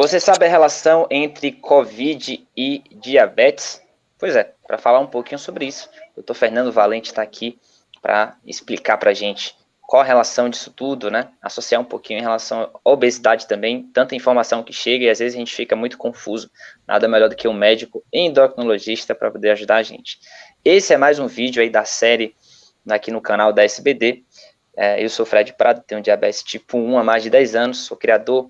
Você sabe a relação entre Covid e diabetes? Pois é, para falar um pouquinho sobre isso, o Dr. Fernando Valente está aqui para explicar para a gente qual a relação disso tudo, né? Associar um pouquinho em relação à obesidade também, tanta informação que chega e às vezes a gente fica muito confuso. Nada melhor do que um médico endocrinologista para poder ajudar a gente. Esse é mais um vídeo aí da série aqui no canal da SBD. Eu sou Fred Prado, tenho diabetes tipo 1 há mais de 10 anos, sou criador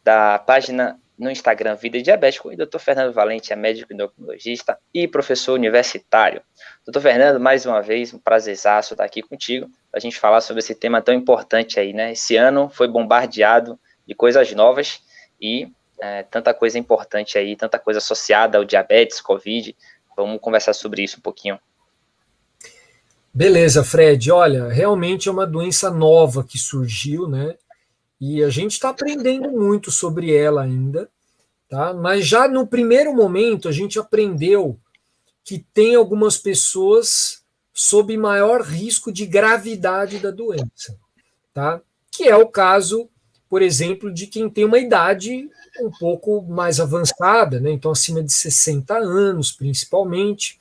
da página no Instagram Vida Diabético, e Dr. Fernando Valente é médico endocrinologista e professor universitário. Dr. Fernando, mais uma vez, um prazerzaço estar aqui contigo, para a gente falar sobre esse tema tão importante aí, né? Esse ano foi bombardeado de coisas novas e tanta coisa importante aí, tanta coisa associada ao diabetes, Covid. Vamos conversar sobre isso um pouquinho. Beleza, Fred. Olha, realmente é uma doença nova que surgiu, né? E a gente está aprendendo muito sobre ela ainda, tá? Mas já no primeiro momento a gente aprendeu que tem algumas pessoas sob maior risco de gravidade da doença, tá? Que é o caso, por exemplo, de quem tem uma idade um pouco mais avançada, né? Então acima de 60 anos, principalmente,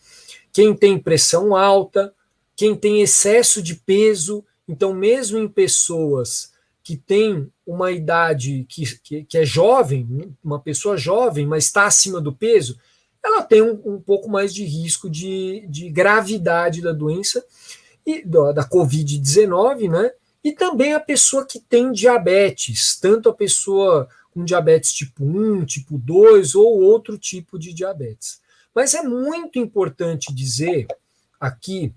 quem tem pressão alta, quem tem excesso de peso. Então, mesmo em pessoas que têm uma idade que é jovem, uma pessoa jovem, mas está acima do peso, ela tem um pouco mais de risco de gravidade da doença, e da Covid-19, né? E também a pessoa que tem diabetes, tanto a pessoa com diabetes tipo 1, tipo 2 ou outro tipo de diabetes. Mas é muito importante dizer aqui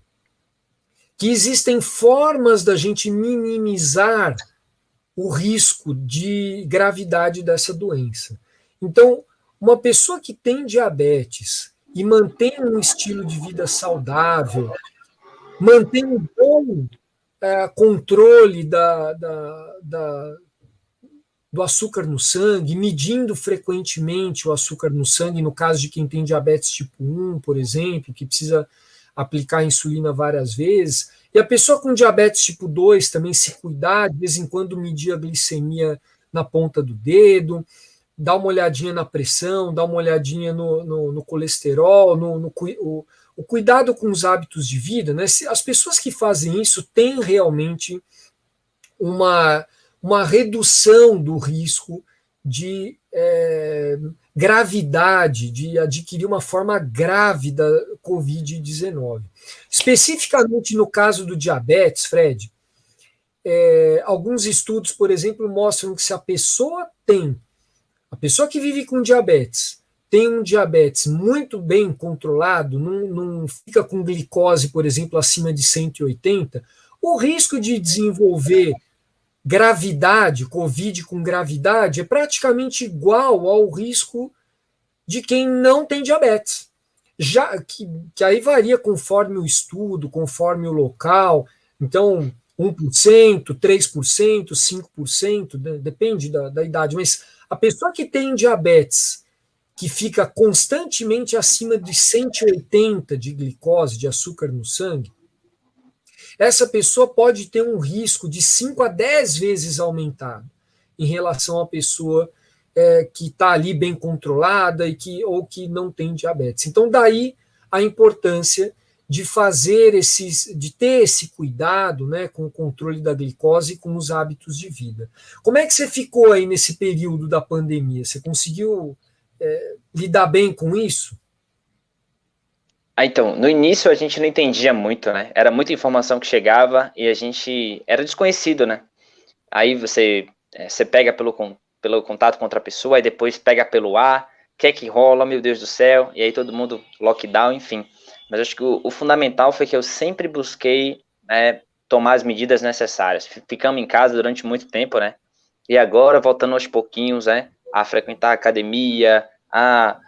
que existem formas da gente minimizar o risco de gravidade dessa doença. Então, uma pessoa que tem diabetes e mantém um estilo de vida saudável, mantém um bom controle do açúcar no sangue, medindo frequentemente o açúcar no sangue, no caso de quem tem diabetes tipo 1, por exemplo, que precisa aplicar insulina várias vezes, e a pessoa com diabetes tipo 2 também se cuidar, de vez em quando medir a glicemia na ponta do dedo, dar uma olhadinha na pressão, dar uma olhadinha no colesterol, o cuidado com os hábitos de vida, né? As pessoas que fazem isso têm realmente uma redução do risco de gravidade, de adquirir uma forma grave da Covid-19. Especificamente no caso do diabetes, Fred, alguns estudos, por exemplo, mostram que se a pessoa que vive com diabetes, tem um diabetes muito bem controlado, não fica com glicose, por exemplo, acima de 180, o risco de desenvolver gravidade, Covid com gravidade, é praticamente igual ao risco de quem não tem diabetes. Já que aí varia conforme o estudo, conforme o local. Então, 1%, 3%, 5%, depende da idade. Mas a pessoa que tem diabetes, que fica constantemente acima de 180 de glicose, de açúcar no sangue, essa pessoa pode ter um risco de 5 a 10 vezes aumentado em relação à pessoa que está ali bem controlada ou que não tem diabetes. Então, daí a importância de de ter esse cuidado, né, com o controle da glicose e com os hábitos de vida. Como é que você ficou aí nesse período da pandemia? Você conseguiu lidar bem com isso? Então, no início a gente não entendia muito, né? Era muita informação que chegava e a gente era desconhecido, né? Aí você pega pelo contato com outra pessoa, aí depois pega pelo ar, o que é que rola, meu Deus do céu, e aí todo mundo lockdown, enfim. Mas acho que o fundamental foi que eu sempre busquei tomar as medidas necessárias. Ficamos em casa durante muito tempo, né? E agora voltando aos pouquinhos, né? A frequentar a academia, a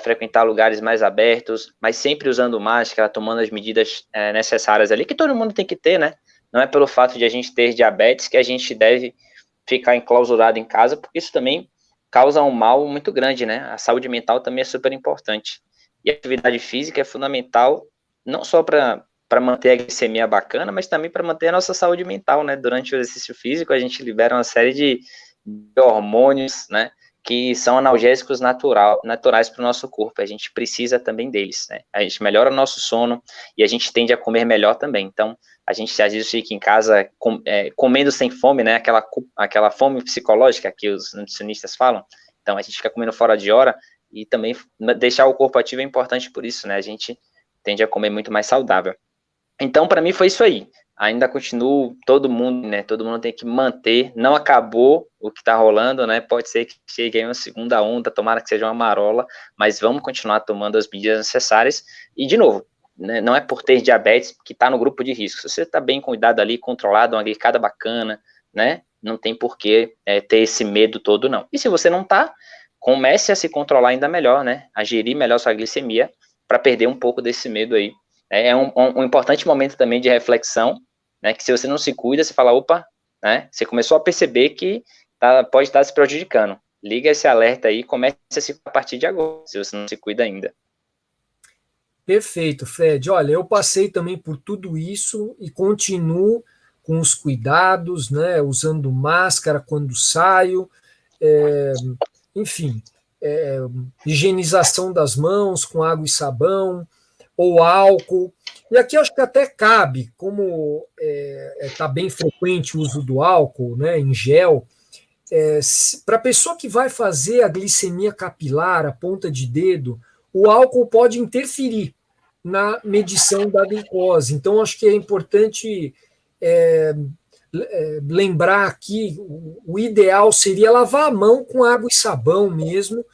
frequentar lugares mais abertos, mas sempre usando máscara, tomando as medidas necessárias ali, que todo mundo tem que ter, né? Não é pelo fato de a gente ter diabetes que a gente deve ficar enclausurado em casa, porque isso também causa um mal muito grande, né? A saúde mental também é super importante. E a atividade física é fundamental, não só para manter a glicemia bacana, mas também para manter a nossa saúde mental, né? Durante o exercício físico, a gente libera uma série de hormônios, né? que são analgésicos naturais para o nosso corpo. A gente precisa também deles, né? A gente melhora o nosso sono e a gente tende a comer melhor também. Então, a gente às vezes fica em casa comendo sem fome, né? Aquela fome psicológica que os nutricionistas falam. Então, a gente fica comendo fora de hora e também deixar o corpo ativo é importante por isso, né? A gente tende a comer muito mais saudável. Então, para mim, foi isso aí. Ainda continuo, todo mundo, né? Todo mundo tem que manter. Não acabou o que está rolando, né? Pode ser que chegue aí uma segunda onda, tomara que seja uma marola, mas vamos continuar tomando as medidas necessárias. E, de novo, né, não é por ter diabetes que está no grupo de risco. Se você está bem cuidado ali, controlado, uma glicada bacana, né? Não tem por que ter esse medo todo, não. E se você não está, comece a se controlar ainda melhor, né? A gerir melhor sua glicemia para perder um pouco desse medo aí. É um importante momento também de reflexão, né, que se você não se cuida, você fala, opa, né, você começou a perceber que pode estar se prejudicando. Liga esse alerta aí e comece a se cuidar a partir de agora, se você não se cuida ainda. Perfeito, Fred. Olha, eu passei também por tudo isso e continuo com os cuidados, né, usando máscara quando saio, enfim, higienização das mãos com água e sabão, ou álcool. E aqui acho que até cabe, como está bem frequente o uso do álcool, né, em gel, para a pessoa que vai fazer a glicemia capilar, a ponta de dedo, o álcool pode interferir na medição da glicose. Então, acho que é importante lembrar aqui, o ideal seria lavar a mão com água e sabão mesmo,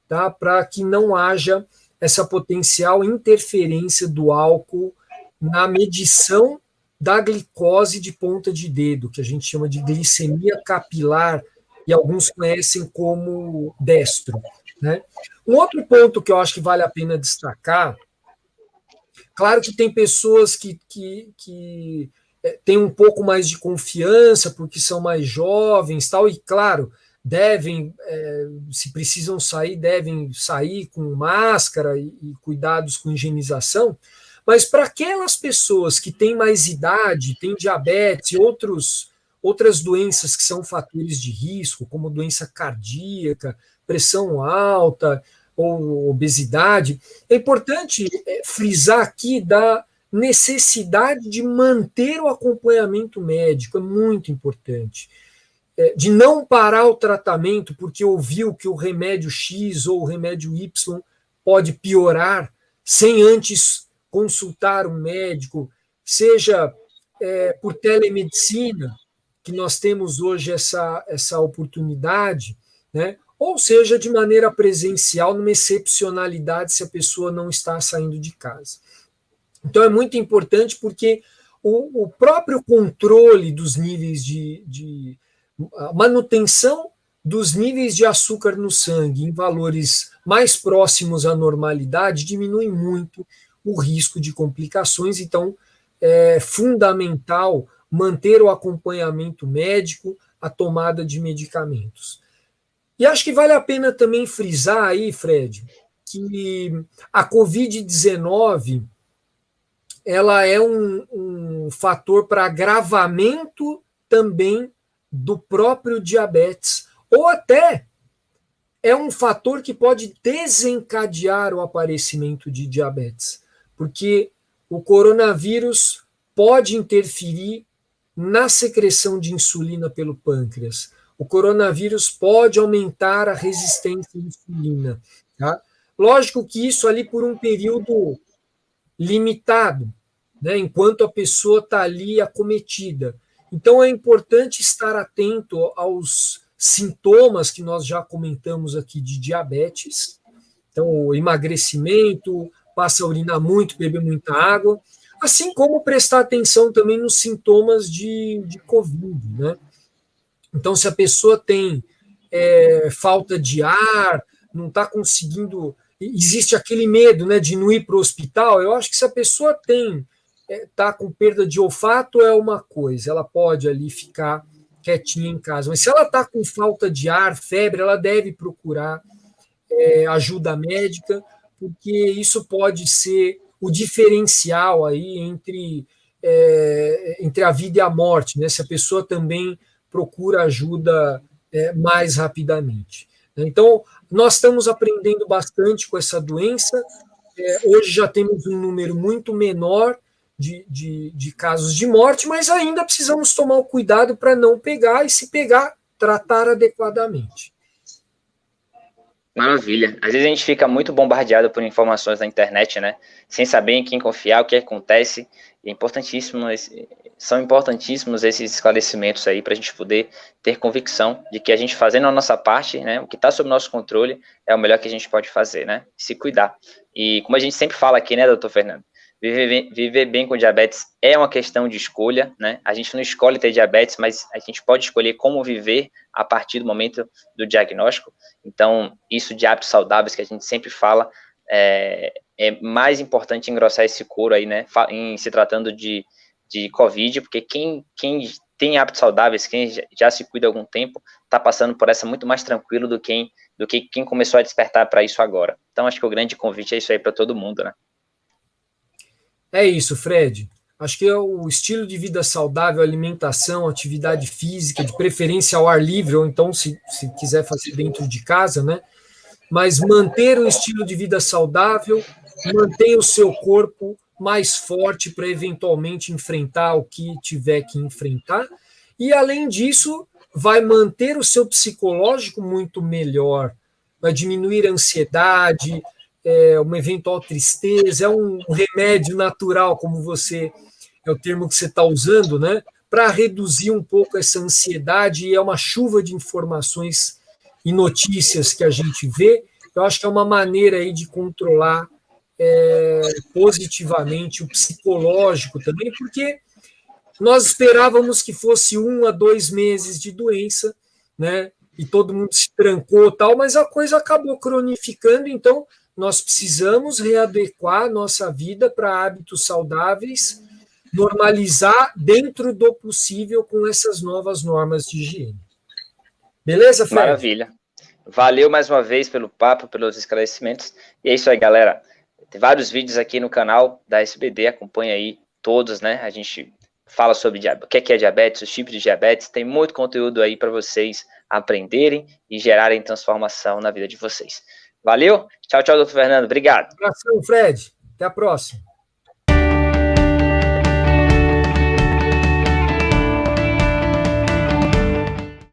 tá, para que não haja essa potencial interferência do álcool na medição da glicose de ponta de dedo, que a gente chama de glicemia capilar, e alguns conhecem como destro, né? Um outro ponto que eu acho que vale a pena destacar, claro que tem pessoas que têm um pouco mais de confiança, porque são mais jovens, tal, e claro, devem, se precisam sair, devem sair com máscara e cuidados com higienização, mas para aquelas pessoas que têm mais idade, têm diabetes e outras doenças que são fatores de risco, como doença cardíaca, pressão alta ou obesidade, é importante frisar aqui da necessidade de manter o acompanhamento médico, é muito importante. De não parar o tratamento porque ouviu que o remédio X ou o remédio Y pode piorar sem antes consultar um médico, seja por telemedicina, que nós temos hoje essa oportunidade, né? Ou seja, de maneira presencial, numa excepcionalidade, se a pessoa não está saindo de casa. Então, é muito importante porque o próprio controle dos níveis de manutenção dos níveis de açúcar no sangue em valores mais próximos à normalidade diminui muito o risco de complicações. Então, é fundamental manter o acompanhamento médico, a tomada de medicamentos. E acho que vale a pena também frisar aí, Fred, que a Covid-19 ela é um fator para agravamento também do próprio diabetes, ou até é um fator que pode desencadear o aparecimento de diabetes, porque o coronavírus pode interferir na secreção de insulina pelo pâncreas. O coronavírus pode aumentar a resistência à insulina. Tá? Lógico que isso ali por um período limitado, né, enquanto a pessoa está ali acometida. Então, é importante estar atento aos sintomas que nós já comentamos aqui de diabetes. Então, o emagrecimento, passa a urinar muito, beber muita água, assim como prestar atenção também nos sintomas de Covid, né? Então, se a pessoa tem falta de ar, não está conseguindo, existe aquele medo, né, de não ir para o hospital, eu acho que se a pessoa está com perda de olfato é uma coisa, ela pode ali ficar quietinha em casa, mas se ela está com falta de ar, febre, ela deve procurar ajuda médica, porque isso pode ser o diferencial aí entre a vida e a morte, né? Se a pessoa também procura ajuda mais rapidamente. Então, nós estamos aprendendo bastante com essa doença. Hoje já temos um número muito menor de casos de morte, mas ainda precisamos tomar o cuidado para não pegar, e se pegar, tratar adequadamente. Maravilha. Às vezes a gente fica muito bombardeado por informações na internet, né? Sem saber em quem confiar, o que acontece. E é importantíssimo, são importantíssimos esses esclarecimentos aí para a gente poder ter convicção de que a gente fazendo a nossa parte, né? O que está sob nosso controle é o melhor que a gente pode fazer, né? Se cuidar. E como a gente sempre fala aqui, né, doutor Fernando? Viver bem com diabetes é uma questão de escolha, né? A gente não escolhe ter diabetes, mas a gente pode escolher como viver a partir do momento do diagnóstico. Então, isso de hábitos saudáveis que a gente sempre fala, é mais importante engrossar esse couro aí, né? Em se tratando de Covid, porque quem tem hábitos saudáveis, quem já se cuida há algum tempo, está passando por essa muito mais tranquilo do que quem começou a despertar para isso agora. Então, acho que o grande convite é isso aí para todo mundo, né? É isso, Fred. Acho que o estilo de vida saudável, alimentação, atividade física, de preferência ao ar livre, ou então, se quiser fazer dentro de casa, né? Mas manter um estilo de vida saudável, manter o seu corpo mais forte para eventualmente enfrentar o que tiver que enfrentar. E, além disso, vai manter o seu psicológico muito melhor, vai diminuir a ansiedade, uma eventual tristeza, é um remédio natural, como é o termo que você está usando, né? Para reduzir um pouco essa ansiedade, e é uma chuva de informações e notícias que a gente vê. Eu acho que é uma maneira aí de controlar positivamente o psicológico também, porque nós esperávamos que fosse 1 a 2 meses de doença, né? E todo mundo se trancou tal, mas a coisa acabou cronificando, então nós precisamos readequar nossa vida para hábitos saudáveis, normalizar dentro do possível com essas novas normas de higiene. Beleza, Fred? Maravilha. Valeu mais uma vez pelo papo, pelos esclarecimentos. E é isso aí, galera. Tem vários vídeos aqui no canal da SBD, acompanha aí todos, né? A gente fala sobre o que é diabetes, os tipos de diabetes, tem muito conteúdo aí para vocês aprenderem e gerarem transformação na vida de vocês. Valeu? Tchau, tchau, doutor Fernando. Obrigado. Um abração, Fred. Até a próxima.